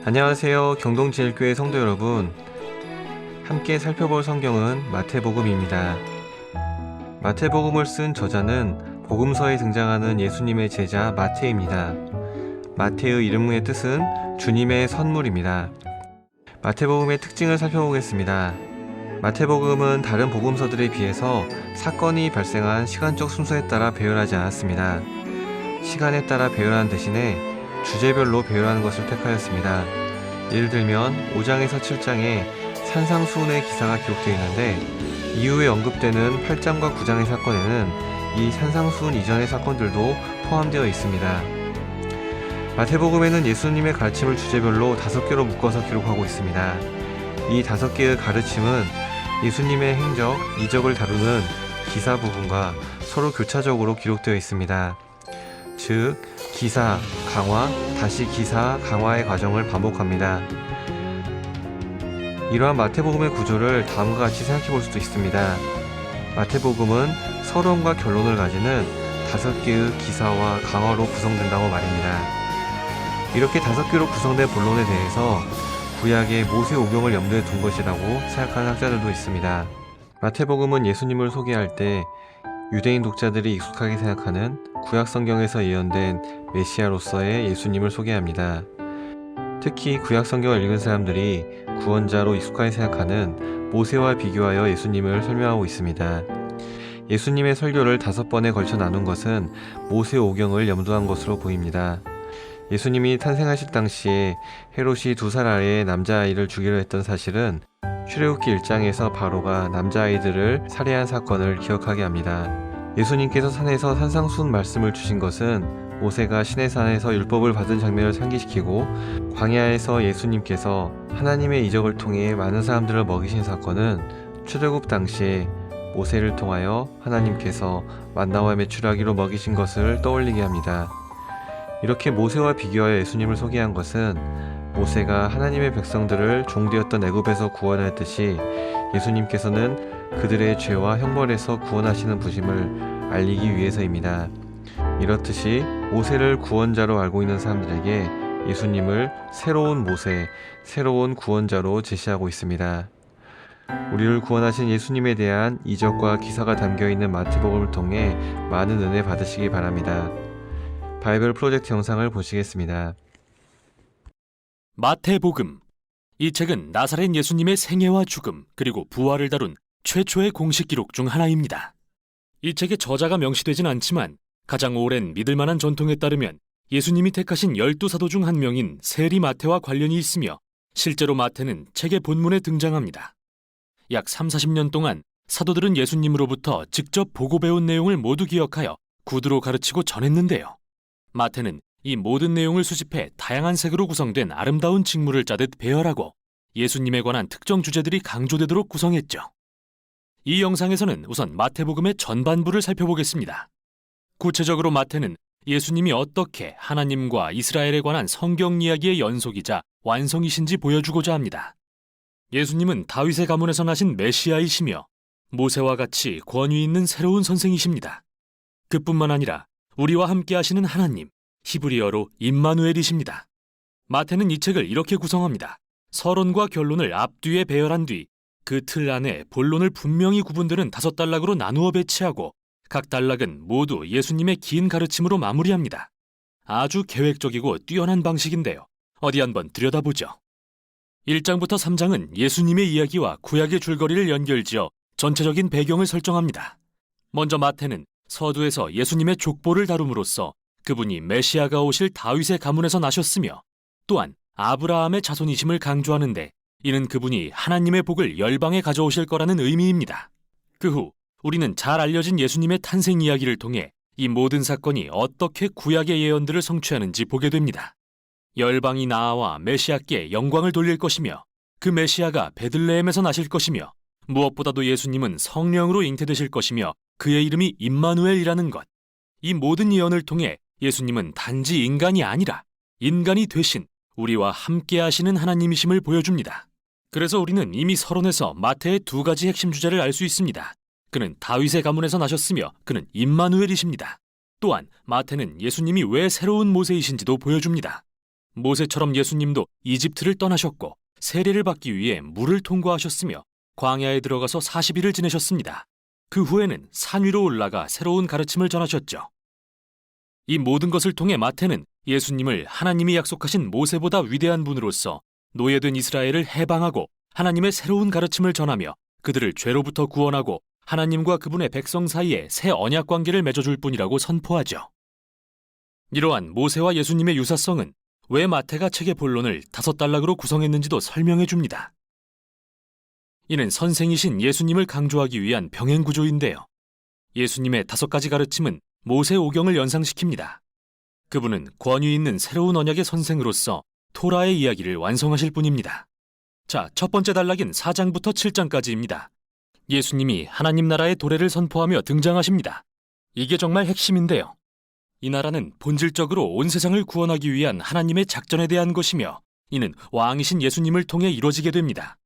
안녕하세요. 경동제일교회 성도 여러분. 함께 살펴볼 성경은 마태복음입니다. 마태복음을 쓴 저자는 복음서에 등장하는 예수님의 제자 마태입니다. 마태의 이름의 뜻은 주님의 선물입니다. 마태복음의 특징을 살펴보겠습니다. 마태복음은 다른 복음서들에 비해서 사건이 발생한 시간적 순서에 따라 배열하지 않았습니다. 시간에 따라 배열하는 대신에 주제별로 배열하는 것을 택하였습니다. 예를 들면 5장에서 7장에 산상수훈의 기사가 기록되어 있는데 이후에 언급되는 8장과 9장의 사건에는 이 산상수훈 이전의 사건들도 포함되어 있습니다. 마태복음에는 예수님의 가르침을 주제별로 5개로 묶어서 기록하고 있습니다. 이 5개의 가르침은 예수님의 행적, 이적을 다루는 기사 부분과 서로 교차적으로 기록되어 있습니다. 즉, 기사, 강화, 다시 기사, 강화의 과정을 반복합니다. 이러한 마태복음의 구조를 다음과 같이 생각해 볼 수도 있습니다. 마태복음은 서론과 결론을 가지는 5개의 기사와 강화로 구성된다고 말입니다. 이렇게 5개로 구성된 본론에 대해서 구약의 모세 오경을 염두에 둔 것이라고 생각하는 학자들도 있습니다. 마태복음은 예수님을 소개할 때 유대인 독자들이 익숙하게 생각하는 구약 성경에서 예언된 메시아로서의 예수님을 소개합니다. 특히 구약 성경을 읽은 사람들이 구원자로 익숙하게 생각하는 모세와 비교하여 예수님을 설명하고 있습니다. 예수님의 설교를 5번에 걸쳐 나눈 것은 모세 오경을 염두한 것으로 보입니다. 예수님이 탄생하실 당시에 헤롯이 2살 아래의 남자아이를 죽이려 했던 사실은 출애굽기 1장에서 바로가 남자아이들을 살해한 사건을 기억하게 합니다. 예수님께서 산에서 산상수훈 말씀을 주신 것은 모세가 시내산에서 율법을 받은 장면을 상기시키고 광야에서 예수님께서 하나님의 이적을 통해 많은 사람들을 먹이신 사건은 출애굽 당시에 모세를 통하여 하나님께서 만나와 메추라기로 먹이신 것을 떠올리게 합니다. 이렇게 모세와 비교하여 예수님을 소개한 것은 모세가 하나님의 백성들을 종되었던 애굽에서 구원했듯이 예수님께서는 그들의 죄와 형벌에서 구원하시는 부심을 알리기 위해서입니다. 이렇듯이 모세를 구원자로 알고 있는 사람들에게 예수님을 새로운 모세, 새로운 구원자로 제시하고 있습니다. 우리를 구원하신 예수님에 대한 이적과 기사가 담겨있는 마태복음을 통해 많은 은혜 받으시기 바랍니다. 바이블 프로젝트 영상을 보시겠습니다. 마태복음. 이 책은 나사렛 예수님의 생애와 죽음 그리고 부활을 다룬 최초의 공식 기록 중 하나입니다. 이 책의 저자가 명시되진 않지만 가장 오랜 믿을만한 전통에 따르면 예수님이 택하신 12사도 중 한 명인 세리 마태와 관련이 있으며 실제로 마태는 책의 본문에 등장합니다. 약 30-40년 동안 사도들은 예수님으로부터 직접 보고 배운 내용을 모두 기억하여 구두로 가르치고 전했는데요. 마태는 이 모든 내용을 수집해 다양한 색으로 구성된 아름다운 직무를 짜듯 배열하고 예수님에 관한 특정 주제들이 강조되도록 구성했죠. 이 영상에서는 우선 마태복음의 전반부를 살펴보겠습니다. 구체적으로 마태는 예수님이 어떻게 하나님과 이스라엘에 관한 성경 이야기의 연속이자 완성이신지 보여주고자 합니다. 예수님은 다윗의 가문에서 나신 메시아이시며 모세와 같이 권위 있는 새로운 선생이십니다. 그뿐만 아니라 우리와 함께 하시는 하나님, 히브리어로 임마누엘이십니다. 마태는 이 책을 이렇게 구성합니다. 서론과 결론을 앞뒤에 배열한 뒤 그 틀 안에 본론을 분명히 구분되는 5단락으로 나누어 배치하고 각 단락은 모두 예수님의 긴 가르침으로 마무리합니다. 아주 계획적이고 뛰어난 방식인데요. 어디 한번 들여다보죠. 1장부터 3장은 예수님의 이야기와 구약의 줄거리를 연결지어 전체적인 배경을 설정합니다. 먼저 마태는 서두에서 예수님의 족보를 다룸으로써 그분이 메시아가 오실 다윗의 가문에서 나셨으며 또한 아브라함의 자손이심을 강조하는데 이는 그분이 하나님의 복을 열방에 가져오실 거라는 의미입니다. 그 후 우리는 잘 알려진 예수님의 탄생 이야기를 통해 이 모든 사건이 어떻게 구약의 예언들을 성취하는지 보게 됩니다. 열방이 나아와 메시아께 영광을 돌릴 것이며 그 메시아가 베들레헴에서 나실 것이며 무엇보다도 예수님은 성령으로 잉태되실 것이며 그의 이름이 임마누엘이라는 것. 이 모든 예언을 통해 예수님은 단지 인간이 아니라 인간이 되신 우리와 함께 하시는 하나님이심을 보여줍니다. 그래서 우리는 이미 서론에서 마태의 2가지 핵심 주제를 알 수 있습니다. 그는 다윗의 가문에서 나셨으며 그는 임마누엘이십니다. 또한 마태는 예수님이 왜 새로운 모세이신지도 보여줍니다. 모세처럼 예수님도 이집트를 떠나셨고 세례를 받기 위해 물을 통과하셨으며 광야에 들어가서 40일을 지내셨습니다. 그 후에는 산 위로 올라가 새로운 가르침을 전하셨죠. 이 모든 것을 통해 마태는 예수님을 하나님이 약속하신 모세보다 위대한 분으로서 노예된 이스라엘을 해방하고 하나님의 새로운 가르침을 전하며 그들을 죄로부터 구원하고 하나님과 그분의 백성 사이에 새 언약 관계를 맺어줄 뿐이라고 선포하죠. 이러한 모세와 예수님의 유사성은 왜 마태가 책의 본론을 5단락으로 구성했는지도 설명해 줍니다. 이는 선생이신 예수님을 강조하기 위한 병행 구조인데요. 예수님의 5가지 가르침은 모세 오경을 연상시킵니다. 그분은 권위 있는 새로운 언약의 선생으로서 토라의 이야기를 완성하실 분입니다. 자, 첫 번째 단락인 4장부터 7장까지입니다. 예수님이 하나님 나라의 도래를 선포하며 등장하십니다. 이게 정말 핵심인데요. 이 나라는 본질적으로 온 세상을 구원하기 위한 하나님의 작전에 대한 것이며 이는 왕이신 예수님을 통해 이루어지게 됩니다.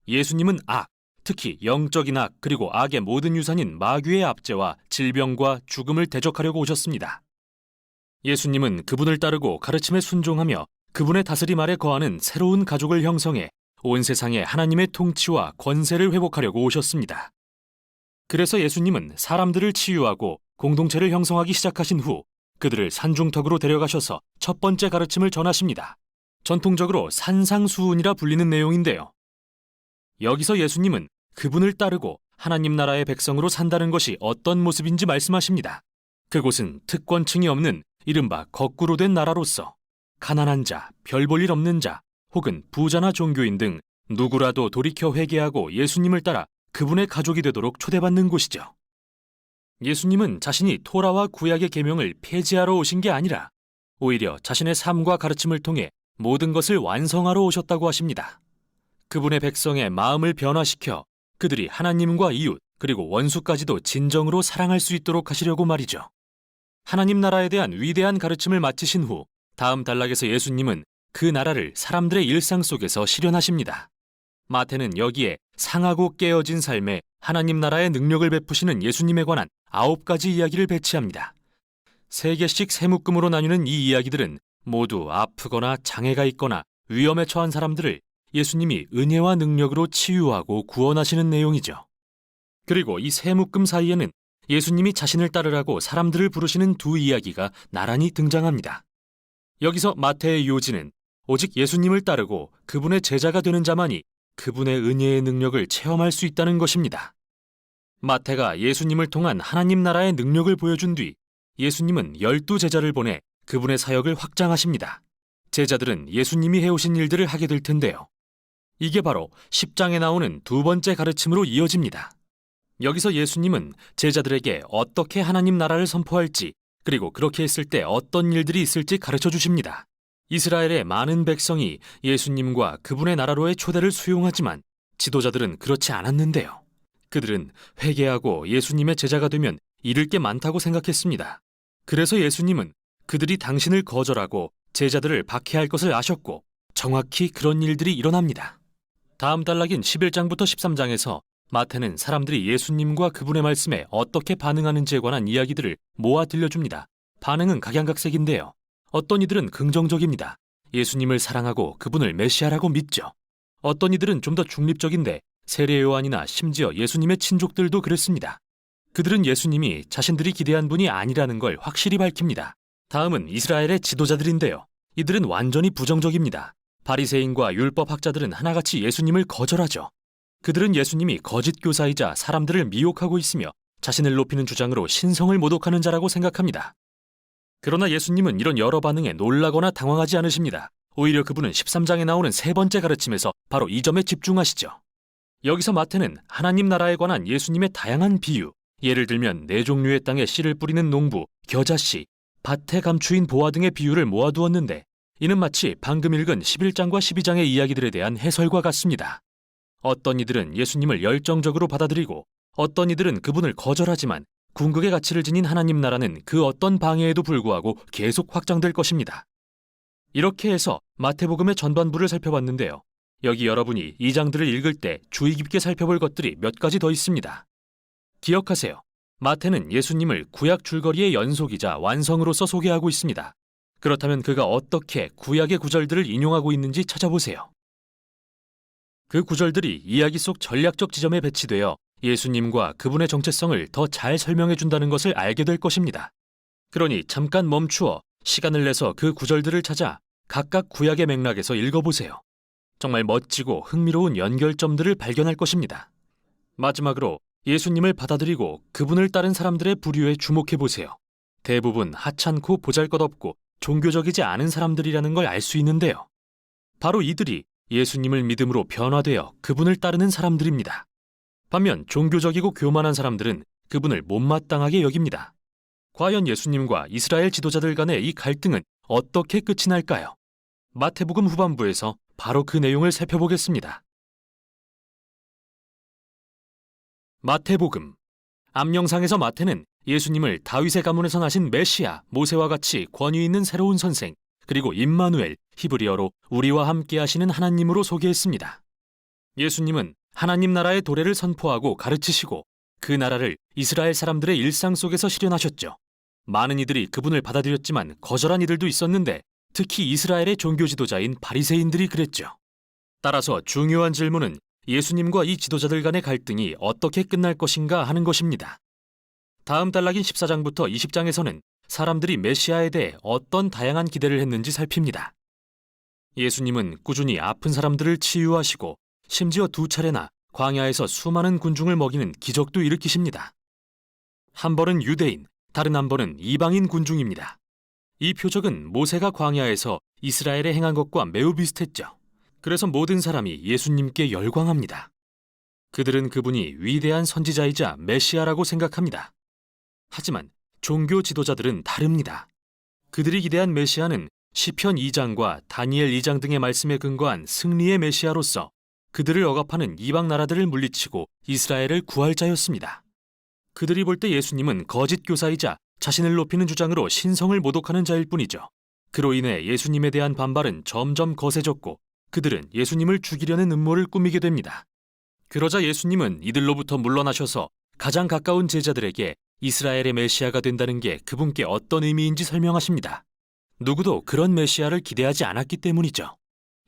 예수님은 악, 특히 영적인 악 그리고 악의 모든 유산인 마귀의 압제와 질병과 죽음을 대적하려고 오셨습니다. 예수님은 그분을 따르고 가르침에 순종하며 그분의 다스림 아래 거하는 새로운 가족을 형성해 온 세상에 하나님의 통치와 권세를 회복하려고 오셨습니다. 그래서 예수님은 사람들을 치유하고 공동체를 형성하기 시작하신 후 그들을 산중턱으로 데려가셔서 첫 번째 가르침을 전하십니다. 전통적으로 산상수훈이라 불리는 내용인데요. 여기서 예수님은 그분을 따르고 하나님 나라의 백성으로 산다는 것이 어떤 모습인지 말씀하십니다. 그곳은 특권층이 없는 이른바 거꾸로 된 나라로서 가난한 자, 별 볼 일 없는 자, 혹은 부자나 종교인 등 누구라도 돌이켜 회개하고 예수님을 따라 그분의 가족이 되도록 초대받는 곳이죠. 예수님은 자신이 토라와 구약의 계명을 폐지하러 오신 게 아니라 오히려 자신의 삶과 가르침을 통해 모든 것을 완성하러 오셨다고 하십니다. 그분의 백성의 마음을 변화시켜 그들이 하나님과 이웃 그리고 원수까지도 진정으로 사랑할 수 있도록 하시려고 말이죠. 하나님 나라에 대한 위대한 가르침을 마치신 후 다음 단락에서 예수님은 그 나라를 사람들의 일상 속에서 실현하십니다. 마태는 여기에 상하고 깨어진 삶에 하나님 나라의 능력을 베푸시는 예수님에 관한 9가지 이야기를 배치합니다. 3개씩 세 묶음으로 나뉘는 이 이야기들은 모두 아프거나 장애가 있거나 위험에 처한 사람들을 예수님이 은혜와 능력으로 치유하고 구원하시는 내용이죠. 그리고 이 세 묶음 사이에는 예수님이 자신을 따르라고 사람들을 부르시는 2 이야기가 나란히 등장합니다. 여기서 마태의 요지는 오직 예수님을 따르고 그분의 제자가 되는 자만이 그분의 은혜의 능력을 체험할 수 있다는 것입니다. 마태가 예수님을 통한 하나님 나라의 능력을 보여준 뒤 예수님은 12제자를 보내 그분의 사역을 확장하십니다. 제자들은 예수님이 해오신 일들을 하게 될 텐데요. 이게 바로 10장에 나오는 2번째 가르침으로 이어집니다. 여기서 예수님은 제자들에게 어떻게 하나님 나라를 선포할지 그리고 그렇게 했을 때 어떤 일들이 있을지 가르쳐 주십니다. 이스라엘의 많은 백성이 예수님과 그분의 나라로의 초대를 수용하지만 지도자들은 그렇지 않았는데요. 그들은 회개하고 예수님의 제자가 되면 잃을 게 많다고 생각했습니다. 그래서 예수님은 그들이 당신을 거절하고 제자들을 박해할 것을 아셨고 정확히 그런 일들이 일어납니다. 다음 단락인 11장부터 13장에서 마태는 사람들이 예수님과 그분의 말씀에 어떻게 반응하는지에 관한 이야기들을 모아 들려줍니다. 반응은 각양각색인데요. 어떤 이들은 긍정적입니다. 예수님을 사랑하고 그분을 메시아라고 믿죠. 어떤 이들은 좀 더 중립적인데 세례 요한이나 심지어 예수님의 친족들도 그랬습니다. 그들은 예수님이 자신들이 기대한 분이 아니라는 걸 확실히 밝힙니다. 다음은 이스라엘의 지도자들인데요. 이들은 완전히 부정적입니다. 바리새인과 율법학자들은 하나같이 예수님을 거절하죠. 그들은 예수님이 거짓 교사이자 사람들을 미혹하고 있으며 자신을 높이는 주장으로 신성을 모독하는 자라고 생각합니다. 그러나 예수님은 이런 여러 반응에 놀라거나 당황하지 않으십니다. 오히려 그분은 13장에 나오는 3번째 가르침에서 바로 이 점에 집중하시죠. 여기서 마태는 하나님 나라에 관한 예수님의 다양한 비유, 예를 들면 4종류의 땅에 씨를 뿌리는 농부, 겨자씨, 밭에 감추인 보화 등의 비유를 모아두었는데 이는 마치 방금 읽은 11장과 12장의 이야기들에 대한 해설과 같습니다. 어떤 이들은 예수님을 열정적으로 받아들이고 어떤 이들은 그분을 거절하지만 궁극의 가치를 지닌 하나님 나라는 그 어떤 방해에도 불구하고 계속 확장될 것입니다. 이렇게 해서 마태복음의 전반부를 살펴봤는데요. 여기 여러분이 이 장들을 읽을 때 주의 깊게 살펴볼 것들이 몇 가지 더 있습니다. 기억하세요. 마태는 예수님을 구약 줄거리의 연속이자 완성으로서 소개하고 있습니다. 그렇다면 그가 어떻게 구약의 구절들을 인용하고 있는지 찾아보세요. 그 구절들이 이야기 속 전략적 지점에 배치되어 예수님과 그분의 정체성을 더 잘 설명해 준다는 것을 알게 될 것입니다. 그러니 잠깐 멈추어 시간을 내서 그 구절들을 찾아 각각 구약의 맥락에서 읽어보세요. 정말 멋지고 흥미로운 연결점들을 발견할 것입니다. 마지막으로 예수님을 받아들이고 그분을 따른 사람들의 부류에 주목해 보세요. 대부분 하찮고 보잘것없고 종교적이지 않은 사람들이라는 걸 알 수 있는데요. 바로 이들이 예수님을 믿음으로 변화되어 그분을 따르는 사람들입니다. 반면 종교적이고 교만한 사람들은 그분을 못마땅하게 여깁니다. 과연 예수님과 이스라엘 지도자들 간의 이 갈등은 어떻게 끝이 날까요? 마태복음 후반부에서 바로 그 내용을 살펴보겠습니다. 마태복음. 앞영상에서 마태는 예수님을 다윗의 가문에서 나신 메시아, 모세와 같이 권위 있는 새로운 선생, 그리고 임마누엘, 히브리어로 우리와 함께 하시는 하나님으로 소개했습니다. 예수님은 하나님 나라의 도래를 선포하고 가르치시고 그 나라를 이스라엘 사람들의 일상 속에서 실현하셨죠. 많은 이들이 그분을 받아들였지만 거절한 이들도 있었는데 특히 이스라엘의 종교 지도자인 바리새인들이 그랬죠. 따라서 중요한 질문은 예수님과 이 지도자들 간의 갈등이 어떻게 끝날 것인가 하는 것입니다. 다음 단락인 14장부터 20장에서는 사람들이 메시아에 대해 어떤 다양한 기대를 했는지 살핍니다. 예수님은 꾸준히 아픈 사람들을 치유하시고 심지어 2차례나 광야에서 수많은 군중을 먹이는 기적도 일으키십니다. 한 벌은 유대인, 다른 한 벌은 이방인 군중입니다. 이 표적은 모세가 광야에서 이스라엘에 행한 것과 매우 비슷했죠. 그래서 모든 사람이 예수님께 열광합니다. 그들은 그분이 위대한 선지자이자 메시아라고 생각합니다. 하지만 종교 지도자들은 다릅니다. 그들이 기대한 메시아는 시편 2장과 다니엘 2장 등의 말씀에 근거한 승리의 메시아로서 그들을 억압하는 이방 나라들을 물리치고 이스라엘을 구할 자였습니다. 그들이 볼 때 예수님은 거짓 교사이자 자신을 높이는 주장으로 신성을 모독하는 자일 뿐이죠. 그로 인해 예수님에 대한 반발은 점점 거세졌고 그들은 예수님을 죽이려는 음모를 꾸미게 됩니다. 그러자 예수님은 이들로부터 물러나셔서 가장 가까운 제자들에게 이스라엘의 메시아가 된다는 게 그분께 어떤 의미인지 설명하십니다. 누구도 그런 메시아를 기대하지 않았기 때문이죠.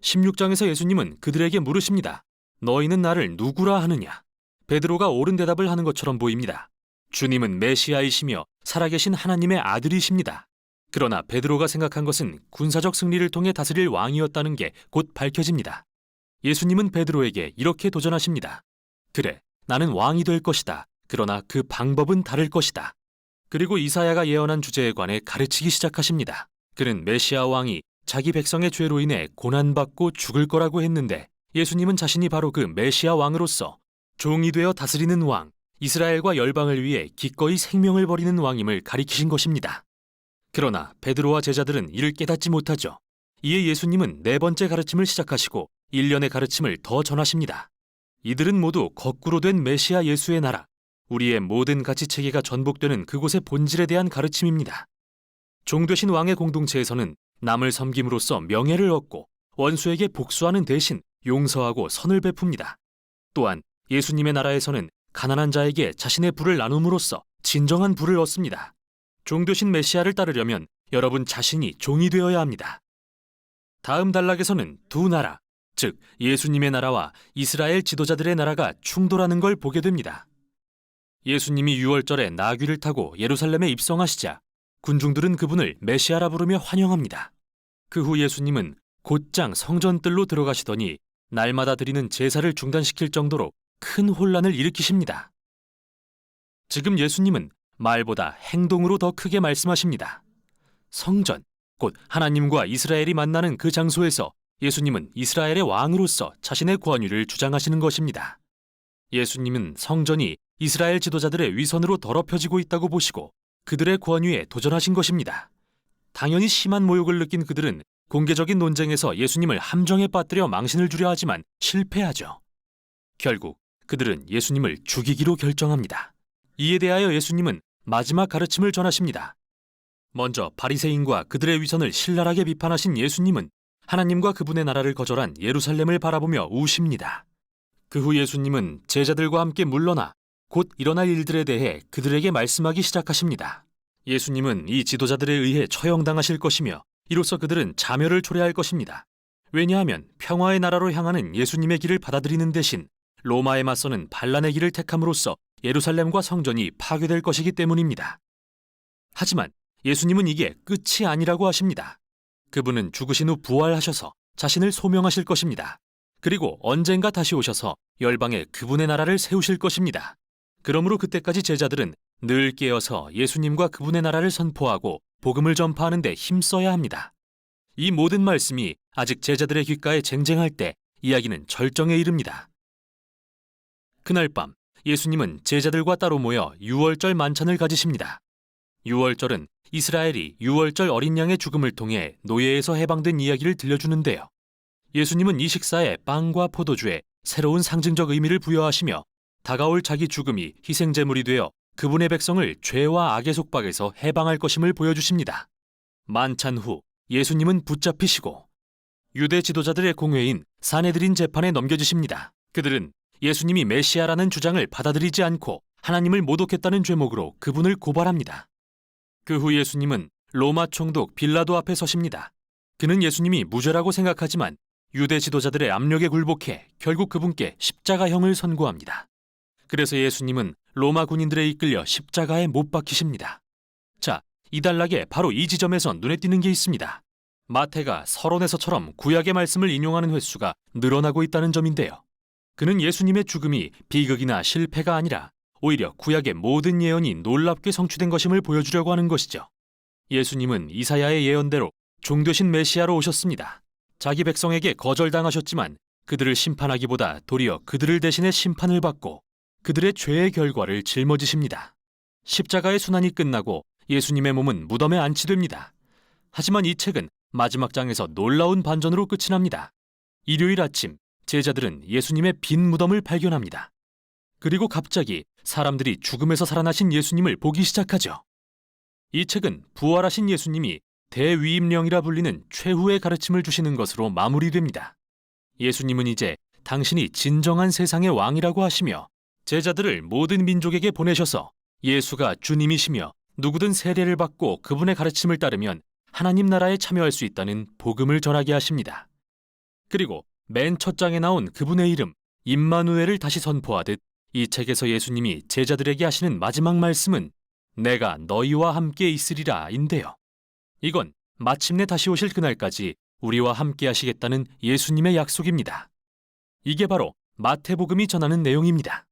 16장에서 예수님은 그들에게 물으십니다. 너희는 나를 누구라 하느냐? 베드로가 옳은 대답을 하는 것처럼 보입니다. 주님은 메시아이시며 살아계신 하나님의 아들이십니다. 그러나 베드로가 생각한 것은 군사적 승리를 통해 다스릴 왕이었다는 게 곧 밝혀집니다. 예수님은 베드로에게 이렇게 도전하십니다. 그래, 나는 왕이 될 것이다. 그러나 그 방법은 다를 것이다. 그리고 이사야가 예언한 주제에 관해 가르치기 시작하십니다. 그는 메시아 왕이 자기 백성의 죄로 인해 고난받고 죽을 거라고 했는데 예수님은 자신이 바로 그 메시아 왕으로서 종이 되어 다스리는 왕, 이스라엘과 열방을 위해 기꺼이 생명을 버리는 왕임을 가리키신 것입니다. 그러나 베드로와 제자들은 이를 깨닫지 못하죠. 이에 예수님은 네 번째 가르침을 시작하시고 일련의 가르침을 더 전하십니다. 이들은 모두 거꾸로 된 메시아 예수의 나라, 우리의 모든 가치체계가 전복되는 그곳의 본질에 대한 가르침입니다. 종되신 왕의 공동체에서는 남을 섬김으로써 명예를 얻고 원수에게 복수하는 대신 용서하고 선을 베풉니다. 또한 예수님의 나라에서는 가난한 자에게 자신의 부를 나눔으로써 진정한 부를 얻습니다. 종되신 메시아를 따르려면 여러분 자신이 종이 되어야 합니다. 다음 단락에서는 두 나라, 즉 예수님의 나라와 이스라엘 지도자들의 나라가 충돌하는 걸 보게 됩니다. 예수님이 유월절에 나귀를 타고 예루살렘에 입성하시자 군중들은 그분을 메시아라 부르며 환영합니다. 그 후 예수님은 곧장 성전뜰로 들어가시더니 날마다 드리는 제사를 중단시킬 정도로 큰 혼란을 일으키십니다. 지금 예수님은 말보다 행동으로 더 크게 말씀하십니다. 성전, 곧 하나님과 이스라엘이 만나는 그 장소에서 예수님은 이스라엘의 왕으로서 자신의 권위를 주장하시는 것입니다. 예수님은 성전이 이스라엘 지도자들의 위선으로 더럽혀지고 있다고 보시고 그들의 권위에 도전하신 것입니다. 당연히 심한 모욕을 느낀 그들은 공개적인 논쟁에서 예수님을 함정에 빠뜨려 망신을 주려 하지만 실패하죠. 결국 그들은 예수님을 죽이기로 결정합니다. 이에 대하여 예수님은 마지막 가르침을 전하십니다. 먼저 바리새인과 그들의 위선을 신랄하게 비판하신 예수님은 하나님과 그분의 나라를 거절한 예루살렘을 바라보며 우십니다. 그 후 예수님은 제자들과 함께 물러나 곧 일어날 일들에 대해 그들에게 말씀하기 시작하십니다. 예수님은 이 지도자들에 의해 처형당하실 것이며 이로써 그들은 자멸을 초래할 것입니다. 왜냐하면 평화의 나라로 향하는 예수님의 길을 받아들이는 대신 로마에 맞서는 반란의 길을 택함으로써 예루살렘과 성전이 파괴될 것이기 때문입니다. 하지만 예수님은 이게 끝이 아니라고 하십니다. 그분은 죽으신 후 부활하셔서 자신을 소명하실 것입니다. 그리고 언젠가 다시 오셔서 열방에 그분의 나라를 세우실 것입니다. 그러므로 그때까지 제자들은 늘 깨어서 예수님과 그분의 나라를 선포하고 복음을 전파하는 데 힘써야 합니다. 이 모든 말씀이 아직 제자들의 귓가에 쟁쟁할 때 이야기는 절정에 이릅니다. 그날 밤 예수님은 제자들과 따로 모여 유월절 만찬을 가지십니다. 유월절은 이스라엘이 유월절 어린 양의 죽음을 통해 노예에서 해방된 이야기를 들려주는데요. 예수님은 이 식사에 빵과 포도주에 새로운 상징적 의미를 부여하시며 다가올 자기 죽음이 희생제물이 되어 그분의 백성을 죄와 악의 속박에서 해방할 것임을 보여주십니다. 만찬 후 예수님은 붙잡히시고 유대 지도자들의 공회인 산헤드린 재판에 넘겨지십니다. 그들은 예수님이 메시아라는 주장을 받아들이지 않고 하나님을 모독했다는 죄목으로 그분을 고발합니다. 그 후 예수님은 로마 총독 빌라도 앞에 서십니다. 그는 예수님이 무죄라고 생각하지만 유대 지도자들의 압력에 굴복해 결국 그분께 십자가형을 선고합니다. 그래서 예수님은 로마 군인들에 이끌려 십자가에 못 박히십니다. 자, 이 단락에 바로 이 지점에서 눈에 띄는 게 있습니다. 마태가 서론에서처럼 구약의 말씀을 인용하는 횟수가 늘어나고 있다는 점인데요. 그는 예수님의 죽음이 비극이나 실패가 아니라 오히려 구약의 모든 예언이 놀랍게 성취된 것임을 보여주려고 하는 것이죠. 예수님은 이사야의 예언대로 종되신 메시아로 오셨습니다. 자기 백성에게 거절당하셨지만 그들을 심판하기보다 도리어 그들을 대신해 심판을 받고 그들의 죄의 결과를 짊어지십니다. 십자가의 순환이 끝나고 예수님의 몸은 무덤에 안치됩니다. 하지만 이 책은 마지막 장에서 놀라운 반전으로 끝이 납니다. 일요일 아침 제자들은 예수님의 빈 무덤을 발견합니다. 그리고 갑자기 사람들이 죽음에서 살아나신 예수님을 보기 시작하죠. 이 책은 부활하신 예수님이 대위임령이라 불리는 최후의 가르침을 주시는 것으로 마무리됩니다. 예수님은 이제 당신이 진정한 세상의 왕이라고 하시며 제자들을 모든 민족에게 보내셔서 예수가 주님이시며 누구든 세례를 받고 그분의 가르침을 따르면 하나님 나라에 참여할 수 있다는 복음을 전하게 하십니다. 그리고 맨 첫 장에 나온 그분의 이름 임마누엘을 다시 선포하듯 이 책에서 예수님이 제자들에게 하시는 마지막 말씀은 내가 너희와 함께 있으리라 인데요. 이건 마침내 다시 오실 그날까지 우리와 함께 하시겠다는 예수님의 약속입니다. 이게 바로 마태복음이 전하는 내용입니다.